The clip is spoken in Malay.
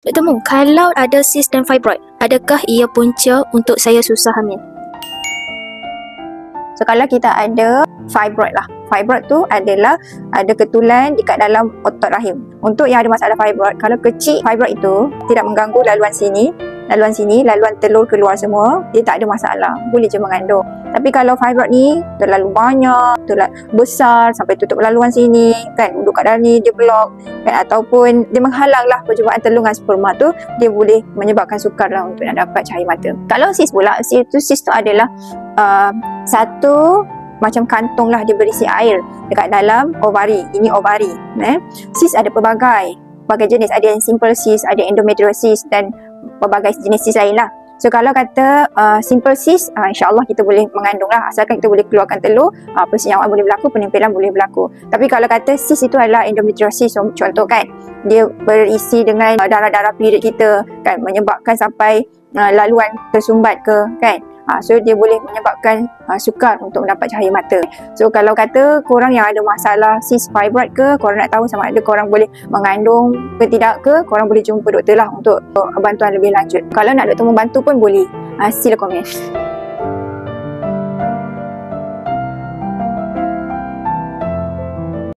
Duk temu, kalau ada sis dan fibroid, adakah ia punca untuk saya susah hamil? So kalau kita ada fibroid lah. Fibroid tu adalah ada ketulan dekat dalam otot rahim. Untuk yang ada masalah fibroid, kalau kecil fibroid itu tidak mengganggu laluan sini, laluan telur keluar semua, dia tak ada masalah. Boleh je mengandung. Tapi kalau fibroid ni terlalu banyak, terlalu besar sampai tutup laluan sini, kan, duduk kat dalam ni dia blok, kan, ataupun dia menghalang lah perjumpaan telur dengan sperma tu, dia boleh menyebabkan sukar lah untuk nak dapat cahaya mata. Kalau sis pula, sis tu adalah satu macam kantung lah, dia berisi air dekat dalam ovari. Ini ovari. Sis ada pelbagai jenis. Ada yang simple sis, ada endometriosis dan pelbagai jenis sis lain lah. So kalau kata simple sis, insyaAllah kita boleh mengandung lah, asalkan kita boleh keluarkan telur, persenyawaan boleh berlaku, penyempilan boleh berlaku. Tapi kalau kata sis itu adalah endometriosis, contoh kan, dia berisi dengan darah-darah period kita, kan, menyebabkan sampai laluan tersumbat ke, kan. So dia boleh menyebabkan sukar untuk mendapat cahaya mata. So kalau kata korang yang ada masalah sis fibroid ke, korang nak tahu sama ada korang boleh mengandung ke tidak ke, korang boleh jumpa doktor lah untuk bantuan lebih lanjut. Kalau nak doktor membantu pun boleh. Sila komen.